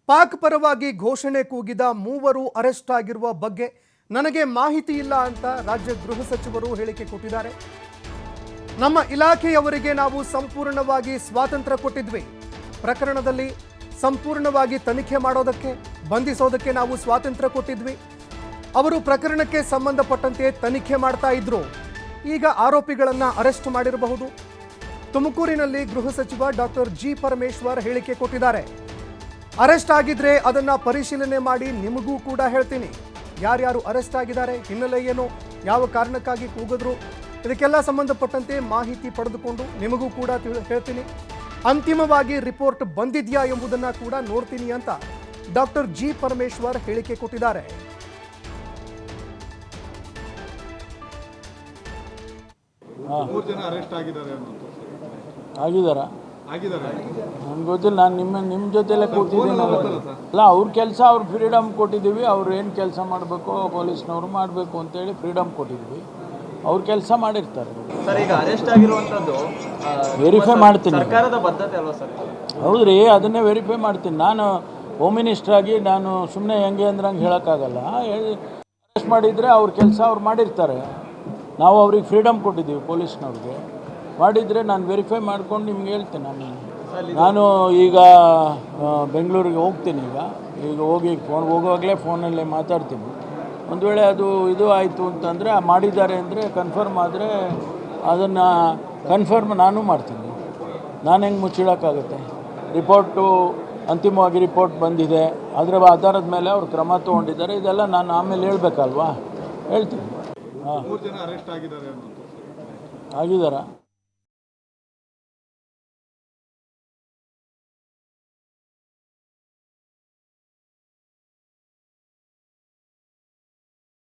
ಪಾಕ್ ಪರವಾಗಿ ಘೋಷಣೆ ಕೂಗಿದ ಮೂವರು ಅರೆಸ್ಟ್ ಆಗಿರುವ ಬಗ್ಗೆ ನನಗೆ ಮಾಹಿತಿ ಇಲ್ಲ ಅಂತ ರಾಜ್ಯ ಗೃಹ ಸಚಿವರು ಹೇಳಿಕೆ ಕೊಟ್ಟಿದ್ದಾರೆ. ನಮ್ಮ ಇಲಾಖೆಯವರಿಗೆ ನಾವು ಸಂಪೂರ್ಣವಾಗಿ ಸ್ವಾತಂತ್ರ್ಯ ಕೊಟ್ಟಿದ್ವಿ. ಪ್ರಕರಣದಲ್ಲಿ ಸಂಪೂರ್ಣವಾಗಿ ತನಿಖೆ ಮಾಡೋದಕ್ಕೆ, ಬಂಧಿಸೋದಕ್ಕೆ ನಾವು ಸ್ವಾತಂತ್ರ್ಯ ಕೊಟ್ಟಿದ್ವಿ. ಅವರು ಪ್ರಕರಣಕ್ಕೆ ಸಂಬಂಧಪಟ್ಟಂತೆ ತನಿಖೆ ಮಾಡ್ತಾ ಇದ್ರು. ಈಗ ಆರೋಪಿಗಳನ್ನ ಅರೆಸ್ಟ್ ಮಾಡಿರಬಹುದು. ತುಮಕೂರಿನಲ್ಲಿ ಗೃಹ ಸಚಿವ ಡಾಕ್ಟರ್ ಜಿ ಪರಮೇಶ್ವರ್ ಹೇಳಿಕೆ ಕೊಟ್ಟಿದ್ದಾರೆ. ಅರೆಸ್ಟ್ ಆಗಿದ್ರೆ ಅದನ್ನ ಪರಿಶೀಲನೆ ಮಾಡಿ ನಿಮಗೂ ಕೂಡ ಹೇಳ್ತೀನಿ. ಯಾರ್ಯಾರು ಅರೆಸ್ಟ್ ಆಗಿದ್ದಾರೆ, ಹಿನ್ನೆಲೆ ಏನು, ಯಾವ ಕಾರಣಕ್ಕಾಗಿ ಕೂಗಿದ್ರು, ಇದಕ್ಕೆಲ್ಲ ಸಂಬಂಧಪಟ್ಟಂತೆ ಮಾಹಿತಿ ಪಡೆದುಕೊಂಡು ನಿಮಗೂ ಕೂಡ ಹೇಳ್ತೀನಿ. ಅಂತಿಮವಾಗಿ ರಿಪೋರ್ಟ್ ಬಂದಿದೆಯಾ ಎಂಬುದನ್ನ ಕೂಡ ನೋಡ್ತೀನಿ ಅಂತ ಡಾಕ್ಟರ್ ಜಿ ಪರಮೇಶ್ವರ್ ಹೇಳಿಕೆ ಕೊಟ್ಟಿದ್ದಾರೆ. ನನಗೆ ಗೊತ್ತಿಲ್ಲ. ನಾನು ನಿಮ್ಮ ಜೊತೆಲೆ ಕೂತಿದ್ದೀನಲ್ಲ. ಅಲ್ಲ, ಅವ್ರ ಕೆಲಸ ಅವ್ರ ಫ್ರೀಡಮ್ ಕೊಟ್ಟಿದ್ದೀವಿ. ಅವ್ರು ಏನು ಕೆಲಸ ಮಾಡಬೇಕು ಪೊಲೀಸ್ನವ್ರು ಮಾಡಬೇಕು ಅಂತೇಳಿ ಫ್ರೀಡಮ್ ಕೊಟ್ಟಿದ್ವಿ. ಅವ್ರ ಕೆಲಸ ಮಾಡಿರ್ತಾರೆ. ಸರ್, ಈಗ ಅರೆಸ್ಟ್ ಆಗಿರುವಂಥದ್ದು ವೆರಿಫೈ ಮಾಡ್ತೀನಿ. ಸರ್ಕಾರದ ಬದ್ಧತೆ ಅಲ್ವಾ ಸರ್? ಹೌದ್ರಿ, ಅದನ್ನೇ ವೆರಿಫೈ ಮಾಡ್ತೀನಿ. ನಾನು ಹೋಮ್ ಮಿನಿಸ್ಟರ್ ಆಗಿ ನಾನು ಸುಮ್ಮನೆ ಹೆಂಗೆ ಅಂದ್ರೆ ಹಂಗೆ ಹೇಳೋಕ್ಕಾಗಲ್ಲ. ಅರೆಸ್ಟ್ ಮಾಡಿದರೆ ಅವ್ರ ಕೆಲಸ ಅವ್ರು ಮಾಡಿರ್ತಾರೆ. ನಾವು ಅವ್ರಿಗೆ ಫ್ರೀಡಮ್ ಕೊಟ್ಟಿದ್ದೀವಿ ಪೊಲೀಸ್ನವ್ರಿಗೆ. ಮಾಡಿದರೆ ನಾನು ವೆರಿಫೈ ಮಾಡ್ಕೊಂಡು ನಿಮ್ಗೆ ಹೇಳ್ತೇನೆ. ನಾನು ಈಗ ಬೆಂಗಳೂರಿಗೆ ಹೋಗ್ತೀನಿ. ಈಗ ಹೋಗಿ ಹೋಗುವಾಗಲೇ ಫೋನಲ್ಲೇ ಮಾತಾಡ್ತೀನಿ. ಒಂದು ವೇಳೆ ಅದು ಇದು ಆಯಿತು ಅಂತಂದರೆ ಮಾಡಿದ್ದಾರೆ ಅಂದರೆ ಕನ್ಫರ್ಮ್ ಆದರೆ ಅದನ್ನು ಕನ್ಫರ್ಮ್ ನಾನು ಮಾಡ್ತೀನಿ. ನಾನು ಹೆಂಗೆ ಮುಚ್ಚಿಡೋಕ್ಕಾಗುತ್ತೆ? ರಿಪೋರ್ಟು ಅಂತಿಮವಾಗಿ ರಿಪೋರ್ಟ್ ಬಂದಿದೆ. ಅದರ ಆಧಾರದ ಮೇಲೆ ಅವ್ರು ಕ್ರಮ ತೊಗೊಂಡಿದ್ದಾರೆ. ಇದೆಲ್ಲ ನಾನು ಆಮೇಲೆ ಹೇಳ್ಬೇಕಲ್ವಾ? ಹೇಳ್ತೀನಿ. ಹಾಂ, ಆಗಿದ್ದಾರಾ?